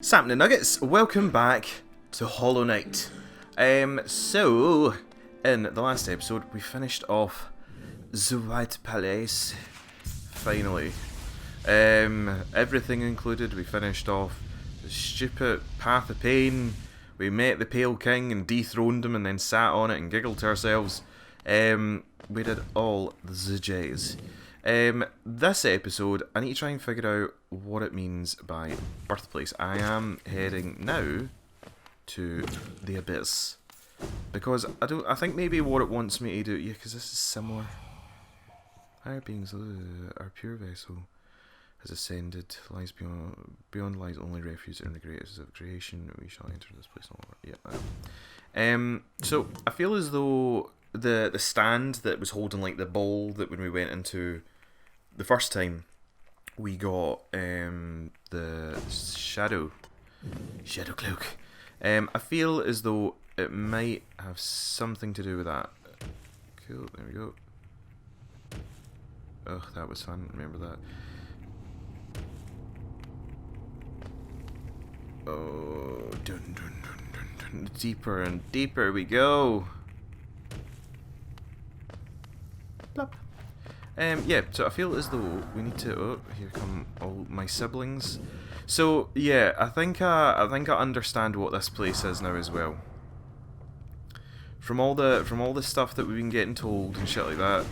Samp Nuggets, welcome back to Hollow Knight. So, in the last episode, we finished off the White Palace, finally. Everything included, we finished off the stupid Path of Pain, we met the Pale King and dethroned him and then sat on it and giggled to ourselves. We did all the J's. This episode, I need to try and figure out what it means by birthplace. I am heading now to the Abyss because I think maybe what it wants me to do. Yeah, because this is similar. Higher beings, our pure vessel has ascended. Lies beyond lies only refuge in the greatest of creation. We shall enter this place no more. Yeah. So I feel as though the stand that was holding like the bowl that when we went into the first time we got the shadow cloak. I feel as though it might have something to do with that. Cool, there we go. Oh, that was fun, remember that. Oh, dun dun dun dun dun. Deeper and deeper we go. Plop. Yeah, so I feel as though we need to. Oh, here come all my siblings. So yeah, I think I understand what this place is now as well. From all the stuff that we've been getting told and shit like that,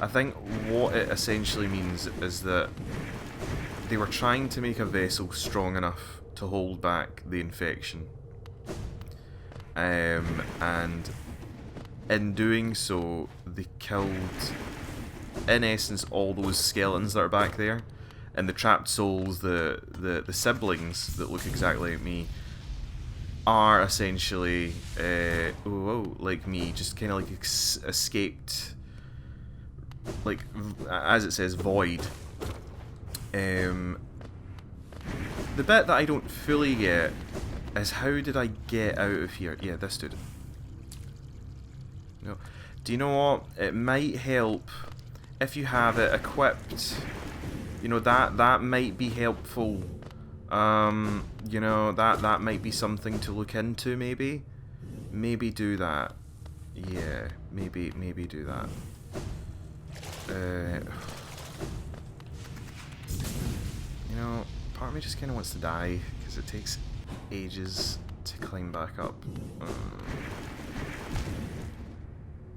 I think what it essentially means is that they were trying to make a vessel strong enough to hold back the infection, and in doing so, they killed, in essence, all those skeletons that are back there, and the trapped souls, the siblings that look exactly like me, are essentially, like me, just kind of like escaped, like, as it says, void. The bit that I don't fully get is how did I get out of here? Yeah, this dude. No. Do you know what? It might help if you have it equipped. You know, that might be helpful. You know, that might be something to look into, maybe. Maybe do that. Yeah, maybe do that. You know, part of me just kind of wants to die because it takes ages to climb back up.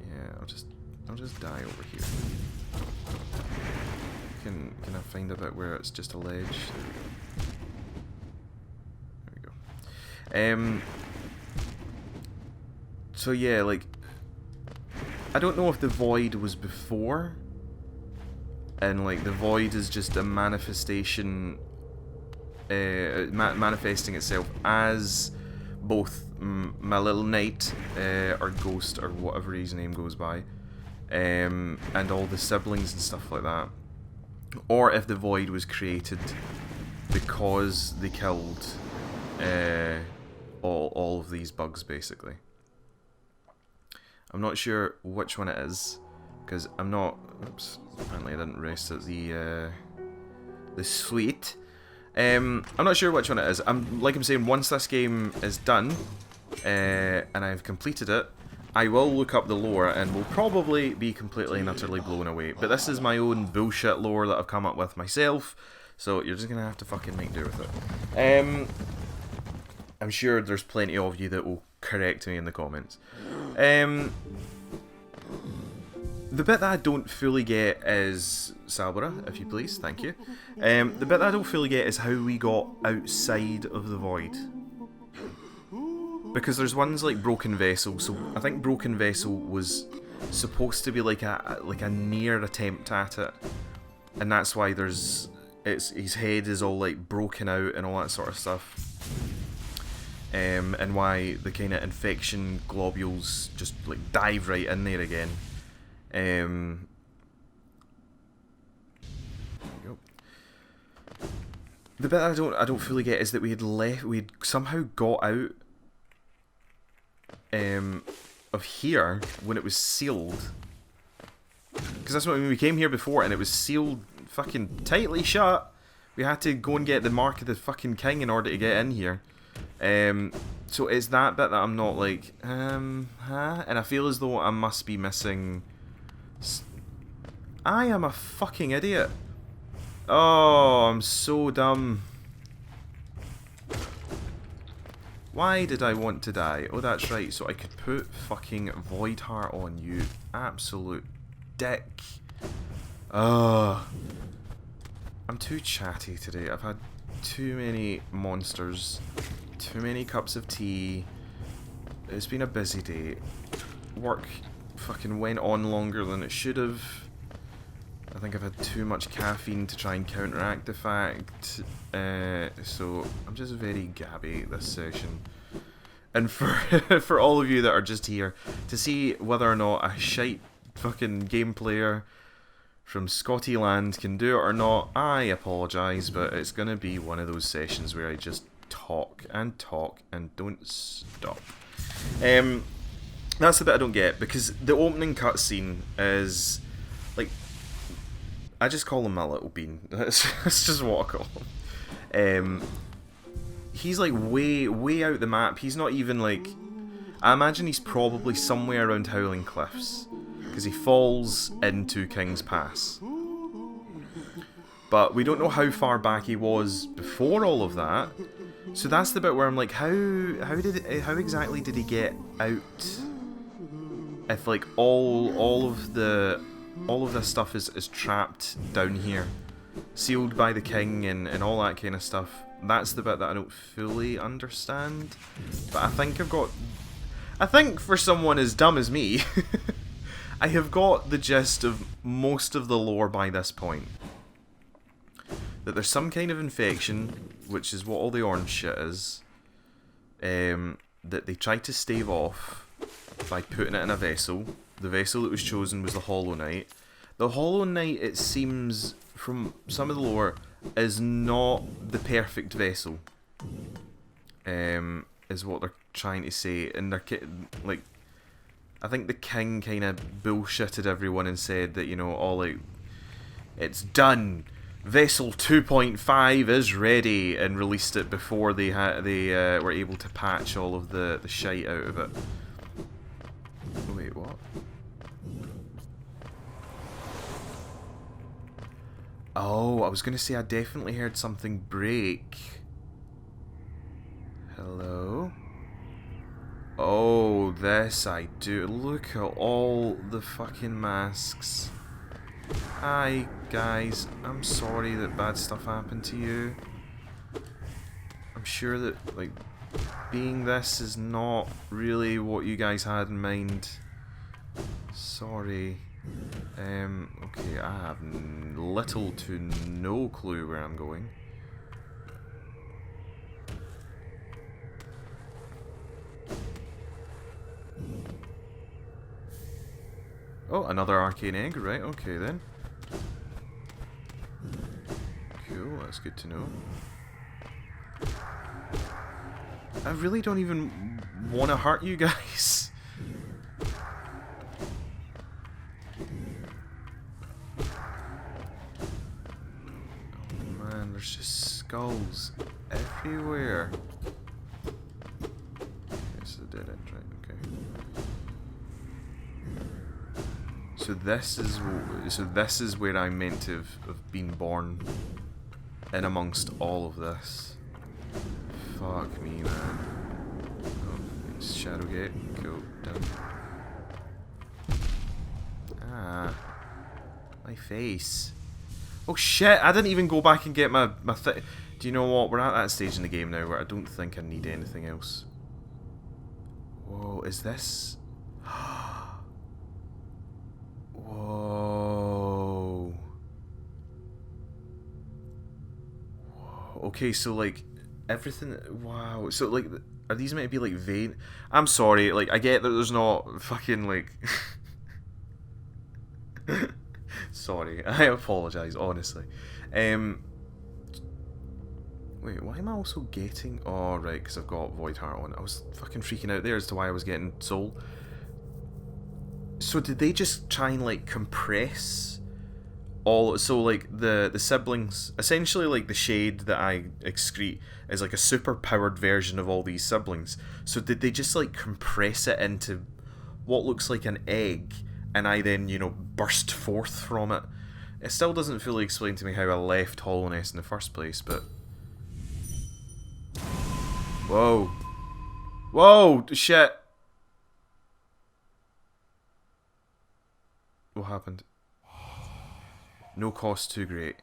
Yeah, I'll just die over here. Can I find a bit where it's just a ledge? There we go. So yeah, like, I don't know if the void was before, and like the void is just a manifestation, manifesting itself as both my little knight, or ghost, or whatever his name goes by, and all the siblings and stuff like that, or if the void was created because they killed all of these bugs, basically. I'm not sure which one it is, because I'm not. Oops, apparently I didn't rest at the suite. I'm not sure which one it is. I'm saying, once this game is done, and I've completed it, I will look up the lore and will probably be completely and utterly blown away. But this is my own bullshit lore that I've come up with myself, so you're just gonna have to fucking make do with it. I'm sure there's plenty of you that will correct me in the comments. The bit that I don't fully get is Salbara, if you please, thank you. The bit that I don't fully get is how we got outside of the void. Because there's ones like Broken Vessel, so I think Broken Vessel was supposed to be like a near attempt at it, and that's why his head is all like broken out and all that sort of stuff. And why the kind of infection globules just like dive right in there again. There we go. The bit I don't fully get is that we'd somehow got out of here when it was sealed. Because that's what we came here before and it was sealed fucking tightly shut. We had to go and get the Mark of the fucking King in order to get in here. So it's that bit that I'm not like, huh? And I feel as though I must be missing... I am a fucking idiot. Oh, I'm so dumb. Why did I want to die? Oh, that's right, so I could put fucking Void Heart on, you absolute dick. Ugh. I'm too chatty today. I've had too many monsters, too many cups of tea. It's been a busy day. Work fucking went on longer than it should have. I think I've had too much caffeine to try and counteract the fact. So I'm just very gabby this session. And for all of you that are just here to see whether or not a shite fucking game player from Scotty Land can do it or not, I apologise, but it's gonna be one of those sessions where I just talk and don't stop. That's the bit I don't get, because the opening cutscene is like, I just call him my little bean. That's just what I call him. He's like way out the map. He's not even like, I imagine he's probably somewhere around Howling Cliffs, because he falls into King's Pass. But we don't know how far back he was before all of that. So that's the bit where I'm like, how exactly did he get out? If like all of this stuff is trapped down here, sealed by the king and all that kind of stuff. That's the bit that I don't fully understand. But I think for someone as dumb as me, I have got the gist of most of the lore by this point. That there's some kind of infection, which is what all the orange shit is, that they tried to stave off by putting it in a vessel. The vessel that was chosen was the Hollow Knight. The Hollow Knight, it seems, from some of the lore, is not the perfect vessel. Is what they're trying to say. And they're like, I think the king kind of bullshitted everyone and said that, you know, all like, it's done. Vessel 2.5 is ready, and released it before they were able to patch all of the shite out of it. Wait, what? Oh, I was going to say I definitely heard something break. Hello? Oh, this I do. Look at all the fucking masks. Hi, guys. I'm sorry that bad stuff happened to you. I'm sure that, like, being this is not really what you guys had in mind. Sorry. Okay, I have little to no clue where I'm going. Oh, another arcane egg, right, okay then. Cool, that's good to know. I really don't even want to hurt you guys. Oh man, there's just skulls everywhere. Yes, I did it, right, okay. So this is where I'm meant to have been born, in amongst all of this. Fuck me, man. Oh, it's Shadowgate. Cool, done. Ah, my face. Oh shit! I didn't even go back and get my thing. Do you know what? We're at that stage in the game now where I don't think I need anything else. Whoa, is this? Whoa. Okay, so like everything. Wow. So like, are these meant to be like vein? I'm sorry. Like, I get that there's not fucking like. Sorry, I apologize. Honestly. Wait, why am I also getting? Oh right, because I've got Void Heart on. I was fucking freaking out there as to why I was getting Soul. So did they just try and like compress all, so like the siblings, essentially like the shade that I excrete is like a super powered version of all these siblings. So did they just like compress it into what looks like an egg, and I then, you know, burst forth from it? It still doesn't fully explain to me how I left Hollow Nest in the first place, but... Whoa. Whoa! Shit! What happened? No cost too great.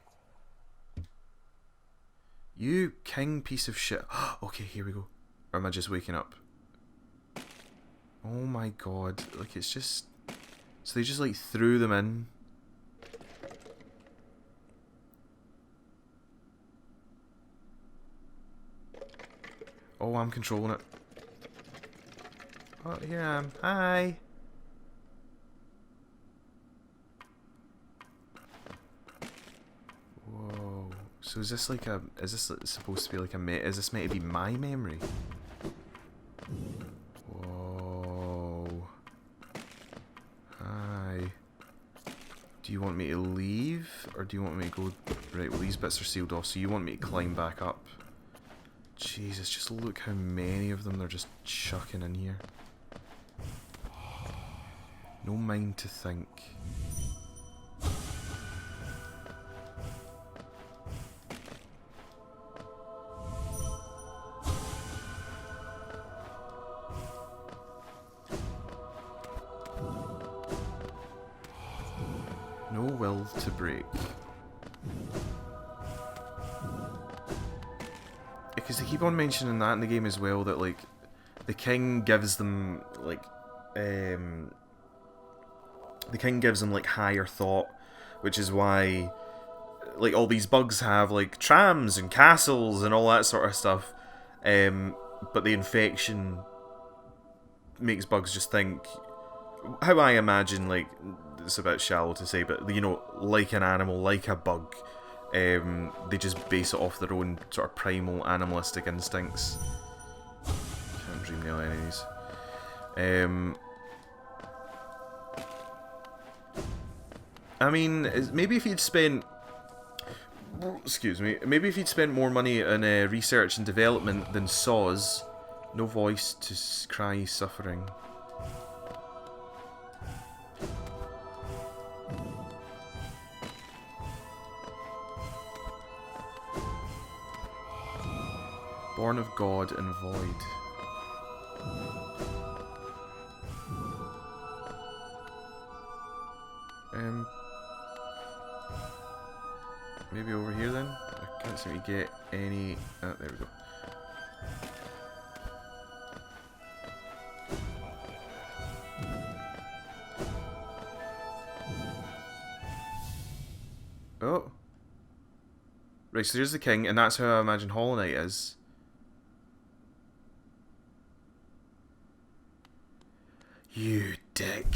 You king piece of shit. Okay, here we go. Or am I just waking up? Oh my god. Like, it's just... So they just, like, threw them in. Oh, I'm controlling it. Oh, here I am. Hi! Whoa. So is this like a... Is this supposed to be like a... Is this meant to be my memory? Whoa. Hi. Do you want me to leave? Or do you want me to go... Right, well these bits are sealed off, so you want me to climb back up. Jesus, just look how many of them they're just chucking in here. No mind to think. No will to break. Because they keep on mentioning that in the game as well, that like the king gives them like the king gives them like higher thought, which is why like all these bugs have like trams and castles and all that sort of stuff. But the infection makes bugs just think, how I imagine, like, it's a bit shallow to say, but you know, like an animal, like a bug. They just base it off their own sort of primal animalistic instincts. Can't dream nail enemies. I mean, maybe if you'd spent... Excuse me. Maybe if you'd spent more money on research and development than Saws. No voice to cry suffering. Born of God and void. Maybe over here then? I can't seem to get any... Oh, there we go. Oh. Right, so there's the king, and that's how I imagine Hollow Knight is. You dick.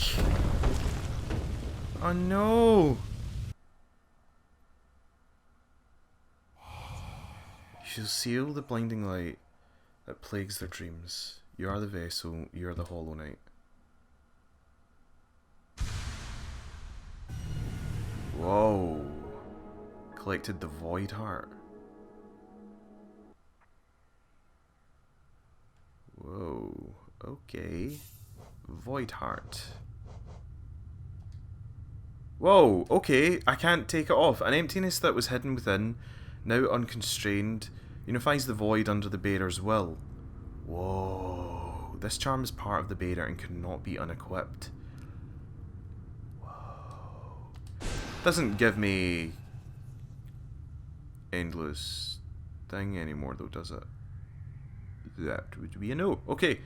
Oh no! You shall seal the blinding light that plagues their dreams. You are the vessel, you are the Hollow Knight. Whoa. Collected the Void Heart. Whoa. Okay. Void Heart. Whoa, okay, I can't take it off. An emptiness that was hidden within, now unconstrained, unifies the void under the bearer's will. Whoa. This charm is part of the bearer and cannot be unequipped. Whoa. Doesn't give me endless thing anymore though, does it? That would be a no. Okay.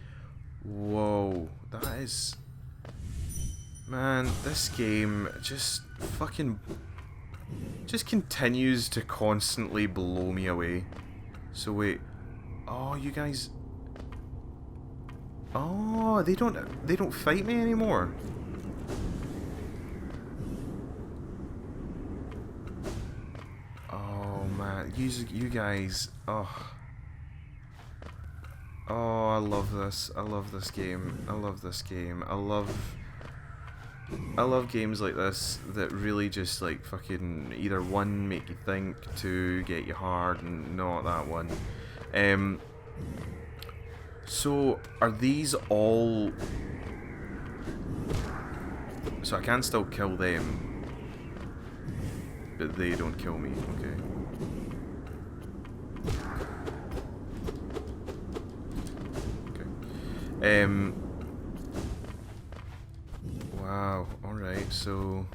Whoa. That is... Man, this game just fucking... just continues to constantly blow me away. So wait... Oh, you guys... Oh, they don't fight me anymore. Oh man, you guys... Oh... Oh, I love this. I love this game. I love this game. I love... I love games like this that really just like fucking either one make you think, two get you hard, and not that one. So are these all? So I can still kill them, but they don't kill me. Okay. Okay. Wow. All right. So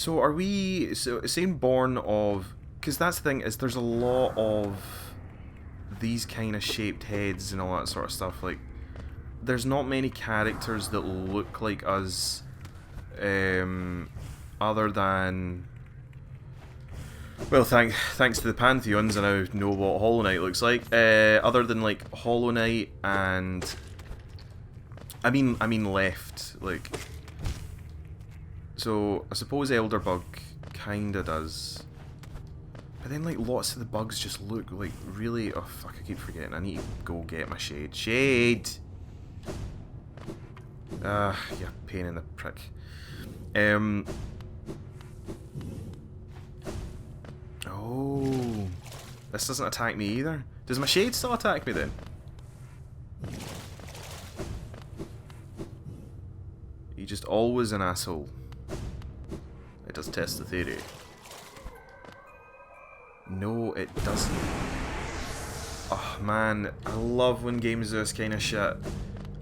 are we? So saying born of? Because that's the thing is, there's a lot of these kind of shaped heads and all that sort of stuff. Like, there's not many characters that look like us, other than. Well, thanks to the Pantheons, I now know what Hollow Knight looks like. Other than like Hollow Knight and I mean left, like. So I suppose Elderbug kinda does, but then like lots of the bugs just look like really. Oh fuck! I keep forgetting. I need to go get my shade. Shade. Yeah, pain in the prick. Oh, this doesn't attack me either. Does my shade still attack me then? You're just always an asshole. It does test the theory. No, it doesn't. Oh man, I love when games do this kind of shit.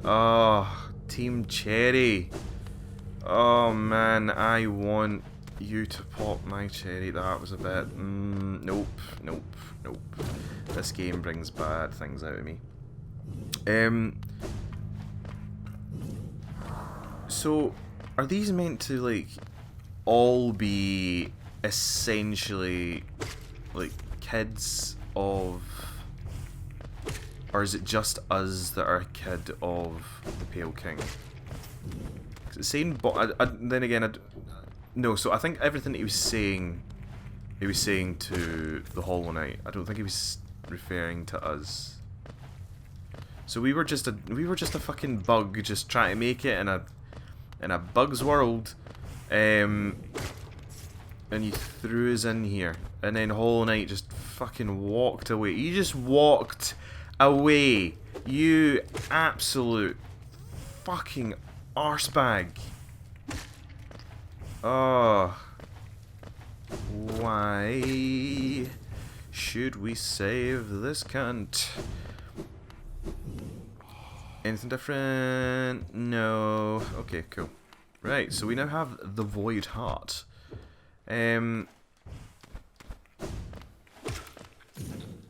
Oh, Team Cherry. Oh man, I want you to pop my cherry. That was a bit. Nope, nope, nope. This game brings bad things out of me. So, are these meant to like all be essentially like kids of, or is it just us that are a kid of the Pale King? It's saying, but then again, no. So I think everything he was saying to the Hollow Knight. I don't think he was referring to us. So we were just a fucking bug, just trying to make it in a bug's world. And you threw us in here, and then Hollow Knight just fucking walked away. You just walked away, you absolute fucking arsebag. Oh, why should we save this cunt? Anything different? No. Okay, cool. Right, so we now have the Void Heart.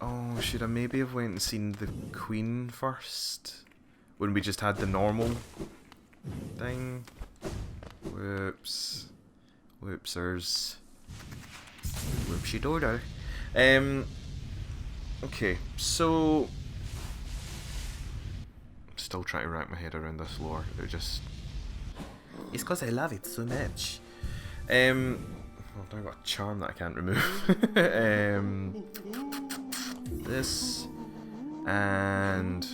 Oh, should I maybe have went and seen the Queen first? When we just had the normal thing? Whoops. Whoopsers. Whoopsie dodo. Okay, so still trying to wrap my head around this lore. It's because I love it so much. Well, I've got a charm that I can't remove. This and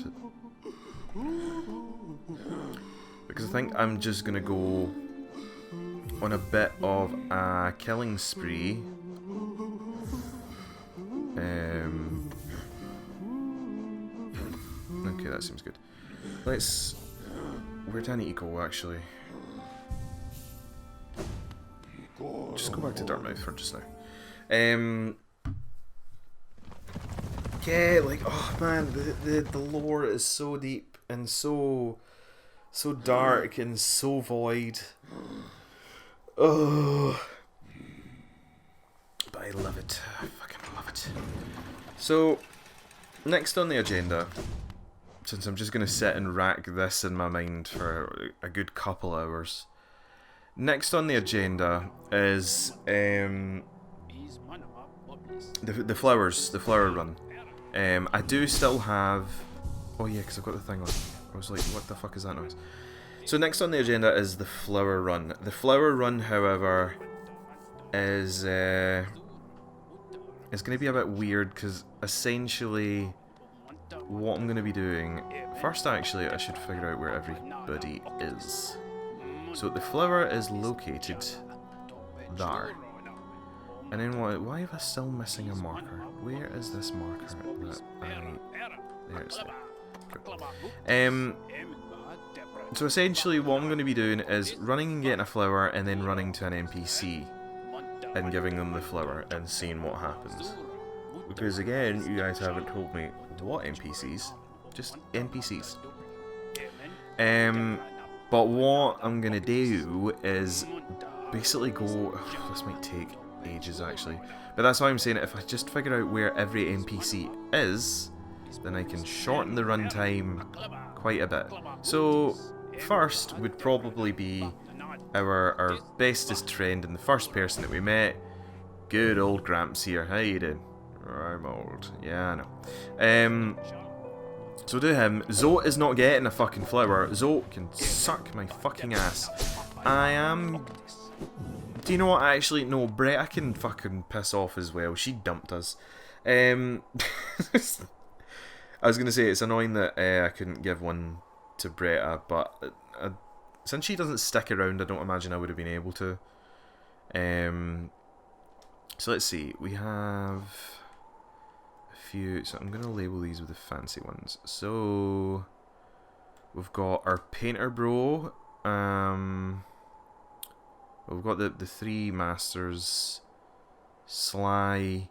because I think I'm just gonna go on a bit of a killing spree. Okay, that seems good. Where do I need to go actually? Just go back to Dartmouth for just now. Yeah, like, oh man, the lore is so deep and so dark and so void. Oh, but I love it. I fucking love it. So, next on the agenda, since I'm just gonna sit and rack this in my mind for a good couple hours. Next on the agenda is the flower run. I do still have. Oh yeah, because I've got the thing on. I was like, what the fuck is that noise? So next on the agenda is the flower run. The flower run, however, is going to be a bit weird because essentially what I'm going to be doing. First, actually, I should figure out where everybody is. So the flower is located there. And then why am I still missing a marker? Where is this marker that there it's there. Cool. So essentially what I'm going to be doing is running and getting a flower and then running to an NPC and giving them the flower and seeing what happens. Because again, you guys haven't told me what NPCs, just NPCs. But what I'm going to do is basically go, this might take ages actually, but that's why I'm saying if I just figure out where every NPC is, then I can shorten the runtime quite a bit. So first would probably be our bestest friend and the first person that we met, good old Gramps here. How you doing? I'm old. Yeah, I know. So do him. Zoe is not getting a fucking flower. Zoe can suck my fucking ass. I am... Do you know what? Actually, no, Brett, I can fucking piss off as well. She dumped us. I was going to say, it's annoying that I couldn't give one to Bretta, but since she doesn't stick around, I don't imagine I would have been able to. So let's see. We have a few... So I'm going to label these with the fancy ones. So we've got our painter bro. We've got the three masters. Sly.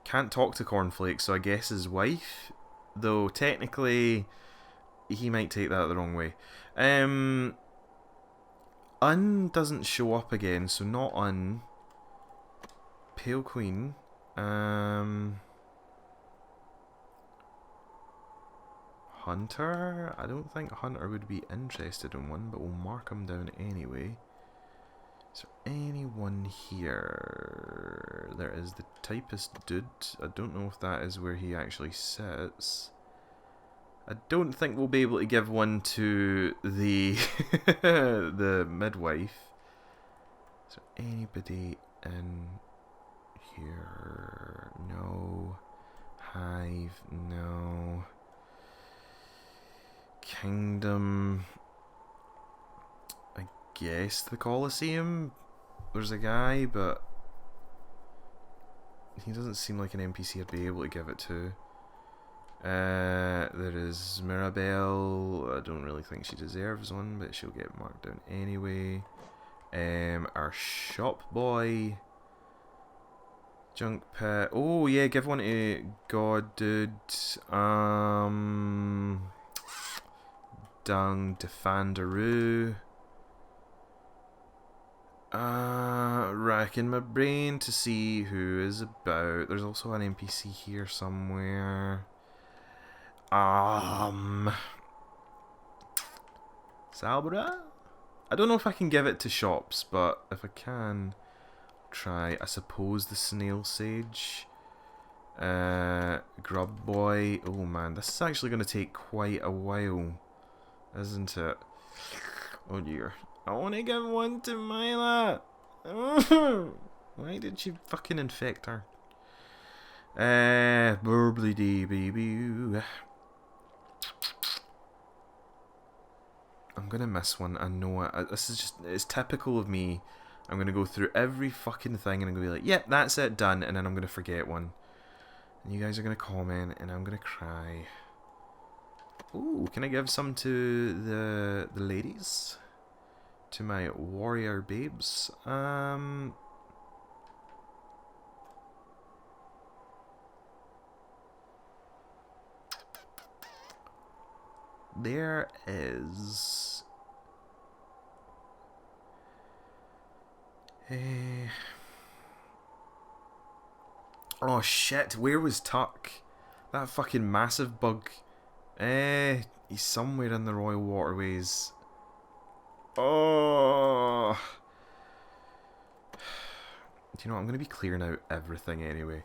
Can't talk to Cornflakes, so I guess his wife. Though technically he might take that the wrong way. Un doesn't show up again, so not Un. Pale Queen. Hunter? I don't think Hunter would be interested in one, but we'll mark him down anyway. Is there anyone here? There is the typist dude. I don't know if that is where he actually sits. I don't think we'll be able to give one to the the midwife. Is there anybody in here? No. Hive? No. Kingdom. I guess the Colosseum. There's a guy, but he doesn't seem like an NPC I'd be able to give it to. There is Mirabelle. I don't really think she deserves one, but she'll get marked down anyway. Our shop boy. Junk pit. Oh yeah, give one to God dude. Dung Defandaroo. Racking my brain to see who is about. There's also an NPC here somewhere. Salbra? I don't know if I can give it to shops, but if I can, try. I suppose the snail sage. Grub boy. Oh man, this is actually going to take quite a while, isn't it? Oh dear. I want to give one to Myla. Why did she fucking infect her? Burbly dee baby. I'm gonna miss one. I know it. This is just, it's typical of me. I'm gonna go through every fucking thing and I'm gonna be like, yep, that's it, done, and then I'm gonna forget one. And you guys are gonna comment and I'm gonna cry. Ooh, can I give some to the ladies? To my warrior babes. There is oh shit, where was Tuck? That fucking massive bug. He's somewhere in the Royal Waterways. Oh. Do you know what? I'm going to be clearing out everything anyway.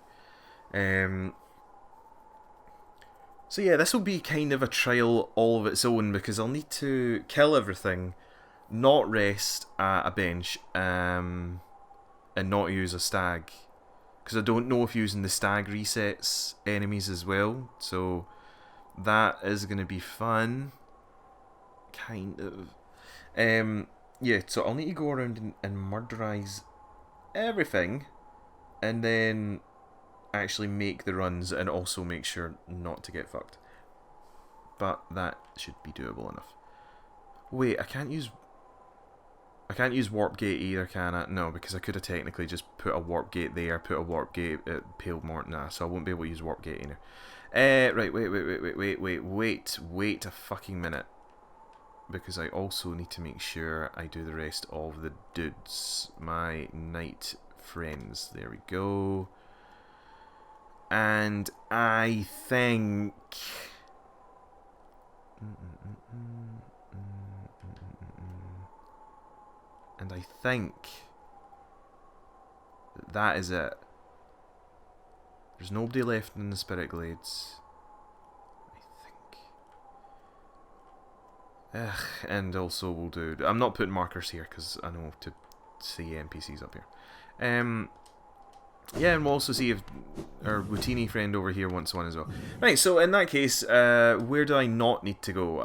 So yeah, this will be kind of a trial all of its own because I'll need to kill everything, not rest at a bench, and not use a stag. Because I don't know if using the stag resets enemies as well. So that is going to be fun. Kind of. yeah, so I'll need to go around and murderize everything, and then actually make the runs and also make sure not to get fucked. But that should be doable enough. Wait, I can't use warp gate either, can I? No, because I could have technically just put a warp gate there, put a warp gate at Pale Mort. Nah, so I won't be able to use warp gate either. Right, wait a fucking minute. Because I also need to make sure I do the rest of the dudes. My knight friends. There we go. And I think... And I think that is it. There's nobody left in the Spirit Glades. I think. And also we'll do... I'm not putting markers here because I know to see NPCs up here. Yeah, and we'll also see if our Wutini friend over here wants one as well. Right, so in that case, where do I not need to go?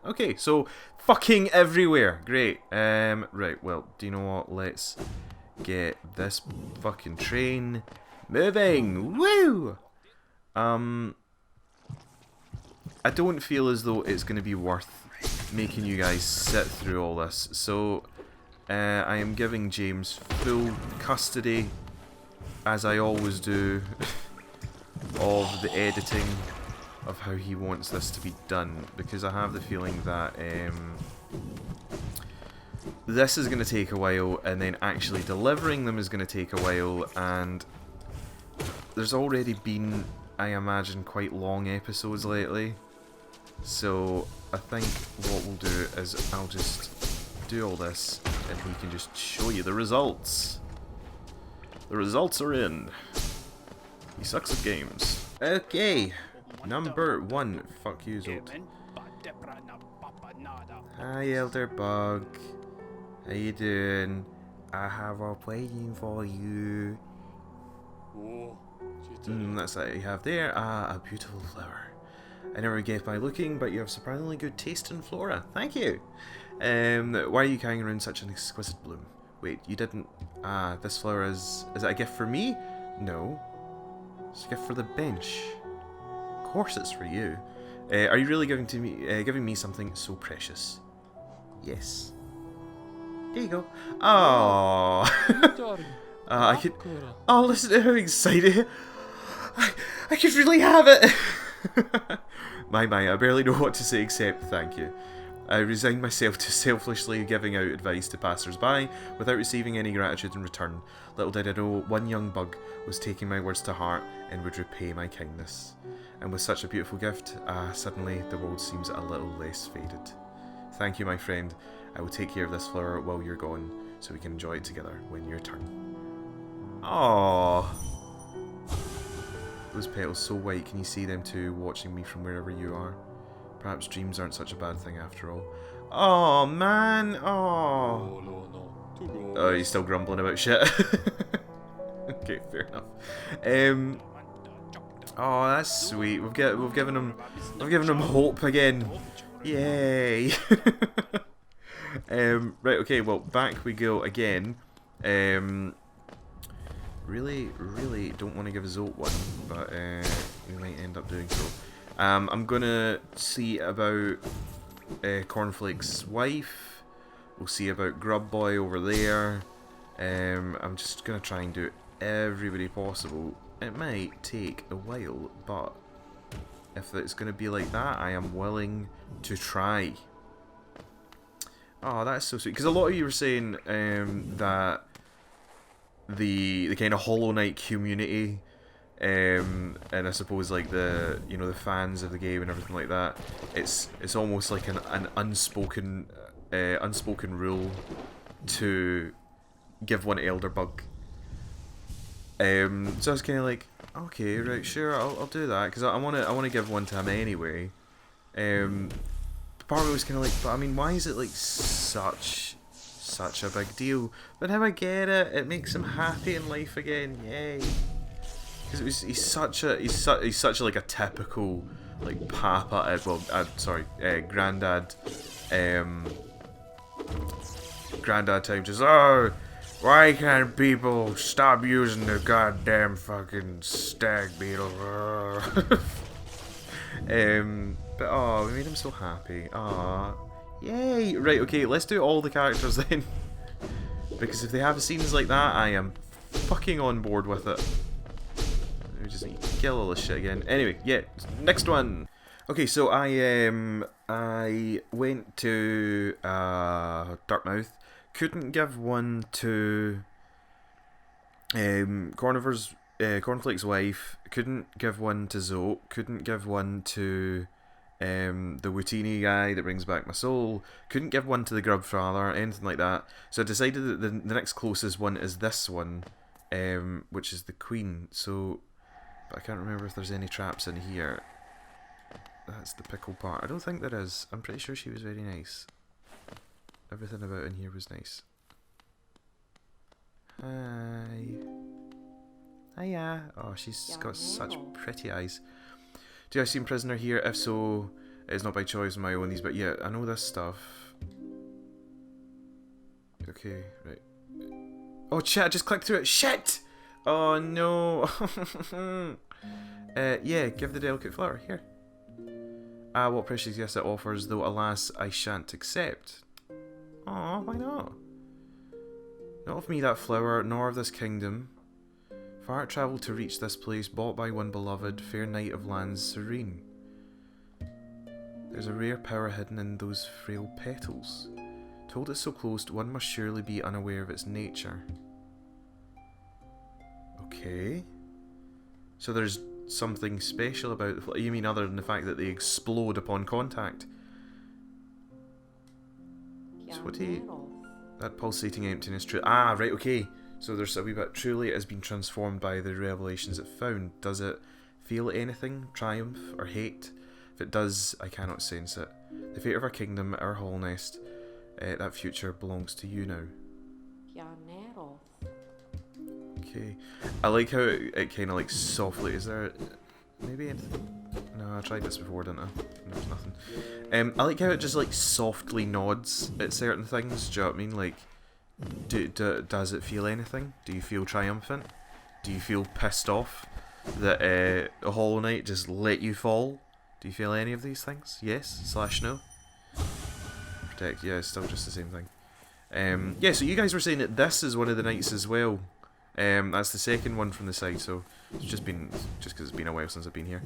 Okay, so fucking everywhere. Great. Right, well, do you know what? Let's get this fucking train moving. Woo! I don't feel as though it's going to be worth making you guys sit through all this, so I am giving James full custody, as I always do, of the editing of how he wants this to be done, because I have the feeling that this is going to take a while, and then actually delivering them is going to take a while, and there's already been, I imagine, quite long episodes lately. So I think what we'll do is I'll just do all this and we can just show you the results. The results are in. He sucks at games. Okay, number 1. Fuck you, Zolt. Hi, Elder Bug. How you doing? I have a waiting for you. That's what you have there. Ah, a beautiful flower. I never get by looking, but you have surprisingly good taste in flora. Thank you. Why are you carrying around such an exquisite bloom? Wait, you didn't... Ah, this flower is... Is it a gift for me? No. It's a gift for the bench. Of course it's for you. Are you really giving me something so precious? Yes. There you go. Oh. I could... Oh, listen to how excited... I could really have it! My, I barely know what to say except thank you. I resigned myself to selfishly giving out advice to passers-by without receiving any gratitude in return. Little did I know, one young bug was taking my words to heart and would repay my kindness. And with such a beautiful gift, suddenly the world seems a little less faded. Thank you, my friend. I will take care of this flower while you're gone, so we can enjoy it together when your turn. Aww. Those petals so white, can you see them too, watching me from wherever you are? Perhaps dreams aren't such a bad thing after all. Oh man, oh. Oh, you're still grumbling about shit. Okay, fair enough. Oh, that's sweet. We've given him hope again. Yay. Right, okay, well, back we go again. Really don't want to give Zolt one, but we might end up doing so. I'm gonna see about Cornflake's wife. We'll see about Grub Boy over there. I'm just gonna try and do everybody possible. It might take a while, but if it's gonna be like that, I am willing to try. Oh, that's so sweet. Because a lot of you were saying that the kind of Hollow Knight community, and I suppose like the the fans of the game and everything like that, it's almost like an unspoken rule to give one Elder Bug. So I was kind of like, okay, right, sure, I'll do that because I want to give one to him anyway. Part of me was kind of like, but I mean, why is it like such a big deal? But now I get it. It makes him happy in life again. Yay! Because he's such like a typical like papa, granddad, granddad type. Just why can't people stop using the goddamn fucking stag beetle? But we made him so happy. Yay! Right, okay, let's do all the characters then. Because if they have scenes like that, I am fucking on board with it. We just need to kill all this shit again. Anyway, yeah, next one. Okay, so I went to Dartmouth. Couldn't give one to Cornflake's wife. Couldn't give one to Zoe. Couldn't give one to the Wutini guy that brings back my soul. Couldn't give one to the Grubfather, anything like that. So I decided that the next closest one is this one, which is the Queen. So, but I can't remember if there's any traps in here. That's the pickle part. I don't think there is. I'm pretty sure she was very nice. Everything about in here was nice. Hi. Hiya. Oh, she's got such pretty eyes. Do I seem prisoner here? If so, it's not by choice, my own these, but yeah, I know this stuff. Okay, right. Oh shit, I just clicked through it. Shit! Oh no. Yeah, give the delicate flower. Here. What precious gifts it offers, though alas, I shan't accept. Aw, why not? Not of me that flower, nor of this kingdom. Far it travelled to reach this place, bought by one beloved, fair knight of lands serene. There's a rare power hidden in those frail petals. Told it's so close, one must surely be unaware of its nature. Okay. So there's something special about the you mean other than the fact that they explode upon contact? So what do you... That pulsating emptiness true... Ah, right, okay. So there's a wee bit... Truly it has been transformed by the revelations it found. Does it feel anything? Triumph or hate? If it does, I cannot sense it. The fate of our kingdom, our hall nest, that future belongs to you now. Okay. I like how it kind of like softly... Is there... Maybe anything? No, I tried this before, didn't I? There was nothing. I like how it just like softly nods at certain things. Do you know what I mean? Like, does it feel anything? Do you feel triumphant? Do you feel pissed off that a Hollow Knight just let you fall? Do you feel any of these things? Yes / no? Protect, yeah, it's still just the same thing. Yeah, so you guys were saying that this is one of the knights as well. That's the second one from the side, so it's just because it's been a while since I've been here.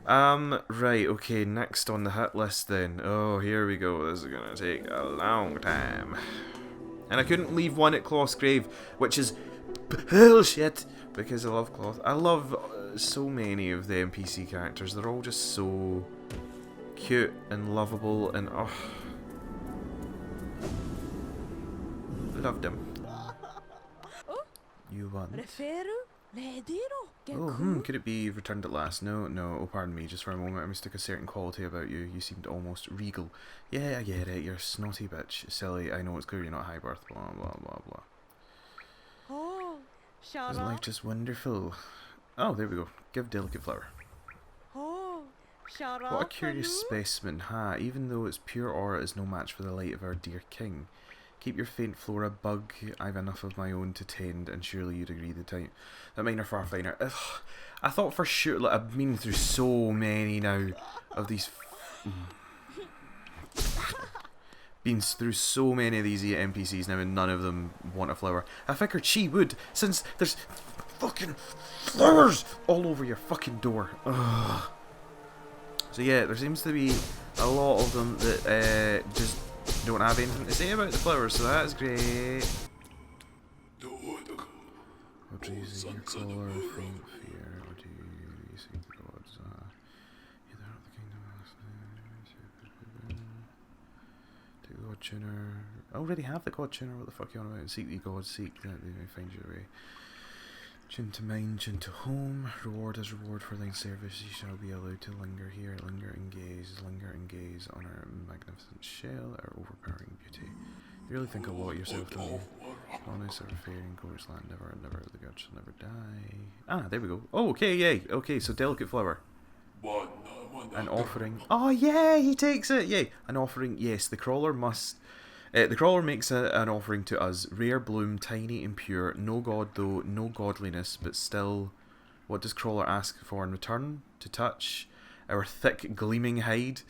Right, okay, next on the hit list then. Oh, here we go. This is gonna take a long time. And I couldn't leave one at Cloth's grave, which is bullshit, because I love Cloth. I love so many of the NPC characters. They're all just so cute and lovable and oh, loved them. You want? Oh, could it be you've returned at last? No, oh pardon me, just for a moment I mistook a certain quality about you. You seemed almost regal. Yeah, I get it, you're a snotty bitch. Silly, I know it's clear you're not high birth, blah blah blah blah. Isn't life just wonderful? Oh, there we go. Give delicate flower. What a curious specimen, ha, even though its pure aura is no match for the light of our dear king. Keep your faint flora bug, I've enough of my own to tend, and surely you'd agree the type. That mine are far finer. Ugh, I thought for sure, like, I've been through so many now of these... been through so many of these NPCs now and none of them want a flower. I figured she would, since there's fucking flowers all over your fucking door. Ugh. So yeah, there seems to be a lot of them that just don't have anything to say about the flowers, so that's great. What do you see your color, faint fear, or do you see gods? Either not the kingdom take the god tuner. I already have the god tuner, what the fuck are you on about? Seek the gods, seek that they may find your way. Tune to mind, tune to home. Reward as reward for thine service. You shall be allowed to linger here, linger and gaze on our magnificent shell, our overpowering beauty. You really think a lot of yourself, don't you? Honest, ever failing, glorious land, never, never, the gods shall never die. Ah, there we go. Oh, okay, yay. Okay, so delicate flower. An offering. Oh, yeah, he takes it. Yay. An offering. Yes, the crawler must. The crawler makes an offering to us. Rare bloom, tiny and pure. No god, though, no godliness, but still. What does crawler ask for in return? To touch our thick, gleaming hide.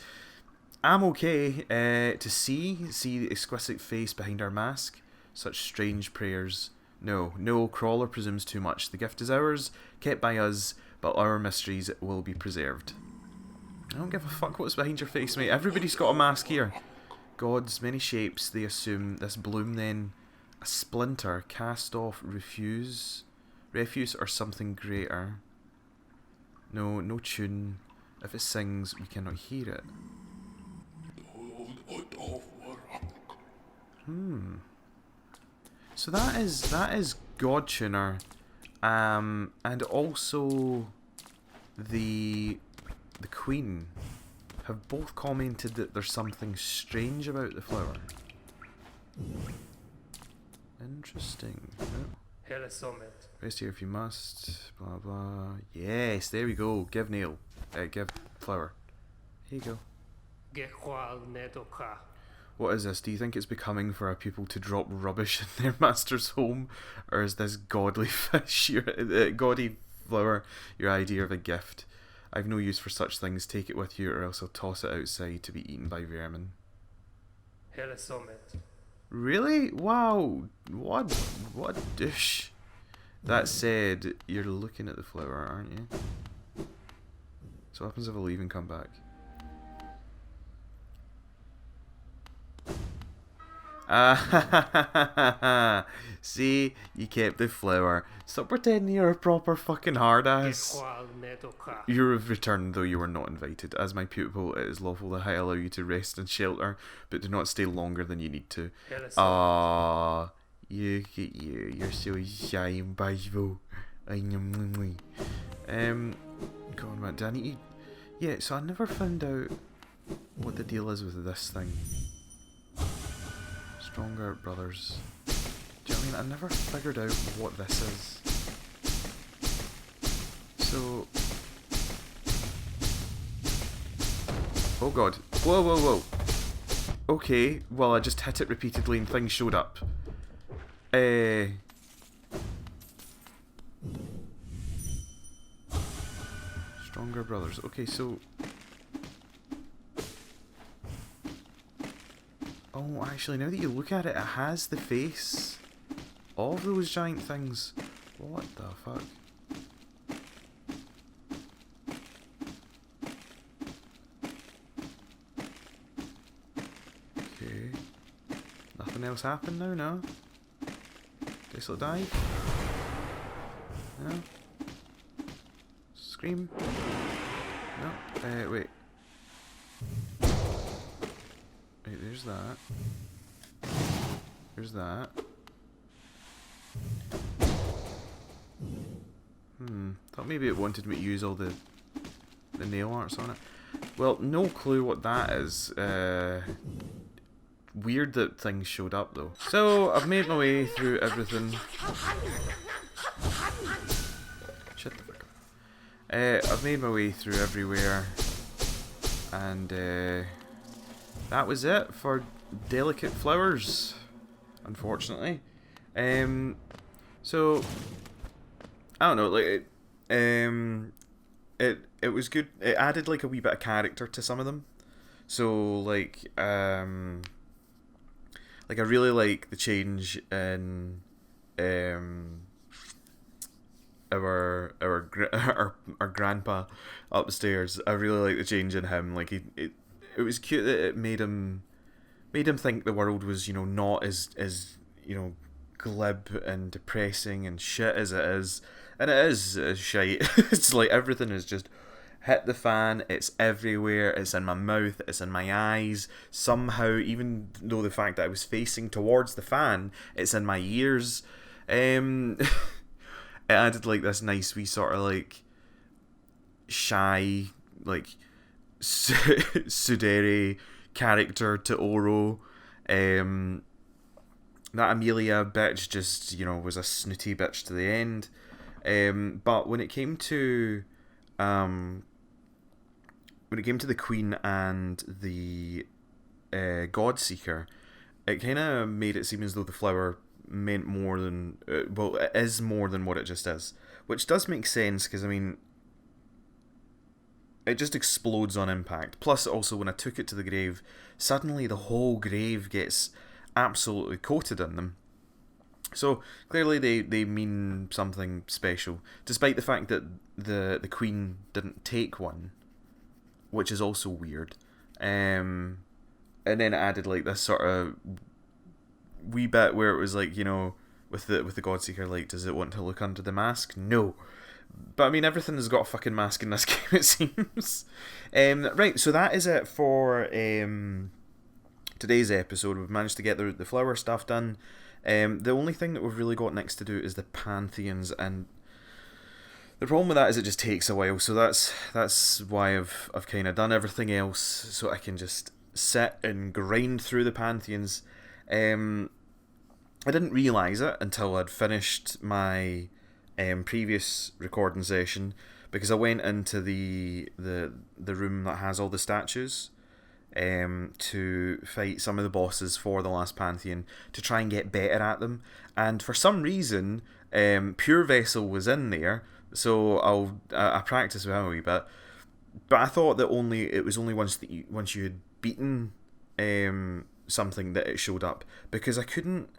I'm okay to see the exquisite face behind our mask. Such strange prayers. No, crawler presumes too much. The gift is ours, kept by us, but our mysteries will be preserved. I don't give a fuck what's behind your face, mate. Everybody's got a mask here. Gods, many shapes, they assume. This bloom then, a splinter, cast off, refuse or something greater. No tune. If it sings, we cannot hear it. So that is God Tuner, and also the Queen have both commented that there's something strange about the flower. Interesting. Oh. Rest here if you must. Blah blah. Yes, there we go. Give nail. Give flower. Here you go. What is this? Do you think it's becoming for our people to drop rubbish in their master's home? Or is this godly fish, gaudy flower, your idea of a gift? I've no use for such things. Take it with you or else I'll toss it outside to be eaten by vermin. Really? Wow. What douche. That said, you're looking at the flower, aren't you? So what happens if I leave and come back? See, you kept the flower. Stop pretending you're a proper fucking hard ass. You have returned, though you were not invited. As my pupil, it is lawful that I allow you to rest and shelter, but do not stay longer than you need to. Ah, you get you. You're so shy and bashful. Go on, man. Danny. Yeah, so I never found out what the deal is with this thing. Stronger brothers. Do you know what I mean? I never figured out what this is. So... Oh god. Whoa. Okay, well I just hit it repeatedly and things showed up. Stronger brothers. Okay, so... Oh, actually, now that you look at it, it has the face of those giant things. What the fuck? Okay. Nothing else happened now, no? Guess I'll die? No? Scream? No? Wait. There's that. There's that. Thought maybe it wanted me to use all the nail arts on it. Well, no clue what that is. Weird that things showed up though. So I've made my way through everything. Shut the fuck up. I've made my way through everywhere, and that was it for delicate flowers, unfortunately. So I don't know, like it was good. It added like a wee bit of character to some of them. So like I really like the change in our grandpa upstairs. I really like the change in him. Like it was cute that it made him think the world was, you know, not as you know, glib and depressing and shit as it is. And it is shite. It's like everything is just hit the fan. It's everywhere. It's in my mouth. It's in my eyes. Somehow, even though the fact that I was facing towards the fan, it's in my ears. It added like this nice wee sort of like shy, like tsundere character to Oro. that Amelia bitch just, you know, was a snooty bitch to the end. But when it came to the Queen and the Godseeker, it kind of made it seem as though the flower meant more than well, it is more than what it just is, which does make sense because I mean, it just explodes on impact. Plus, also when I took it to the grave, suddenly the whole grave gets absolutely coated in them. So clearly they mean something special, despite the fact that the Queen didn't take one, which is also weird. And then it added like this sort of wee bit where it was like, you know, with the Godseeker, like, does it want to look under the mask? No. But I mean, everything has got a fucking mask in this game, it seems. Right, so that is it for today's episode. We've managed to get the flower stuff done. The only thing that we've really got next to do is the Pantheons, and the problem with that is it just takes a while. So that's why I've kind of done everything else, so I can just sit and grind through the Pantheons. I didn't realise it until I'd finished my previous recording session, because I went into the room that has all the statues to fight some of the bosses for the last Pantheon to try and get better at them. And for some reason, Pure Vessel was in there, so I practiced with him a wee bit. But I thought that it was only once you had beaten something that it showed up, because I couldn't.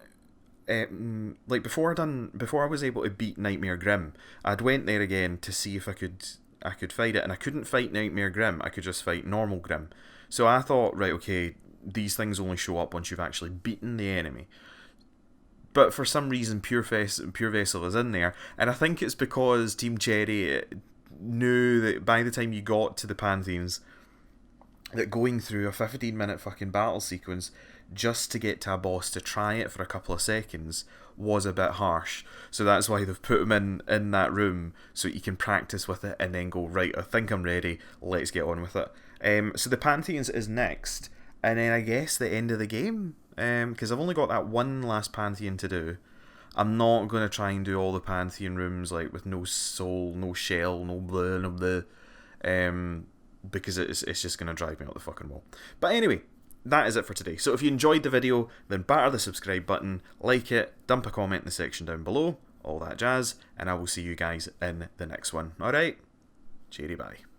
Like before I was able to beat Nightmare Grim, I'd went there again to see if I could fight it, and I couldn't fight Nightmare Grim. I could just fight normal Grim. So I thought, right, okay, these things only show up once you've actually beaten the enemy. But for some reason, Pure Vessel is in there, and I think it's because Team Cherry knew that by the time you got to the Pantheons, that going through a 15-minute fucking battle sequence just to get to a boss to try it for a couple of seconds was a bit harsh. So that's why they've put him in that room, so you can practice with it and then go, right, I think I'm ready, let's get on with it. So the Pantheons is next, and then I guess the end of the game, because I've only got that one last Pantheon to do. I'm not going to try and do all the Pantheon rooms like with no soul, no shell, no blah, no blah, because it's just going to drive me out the fucking wall. But anyway, that is it for today. So if you enjoyed the video, then batter the subscribe button, like it, dump a comment in the section down below, all that jazz, and I will see you guys in the next one. Alright? Cheery bye.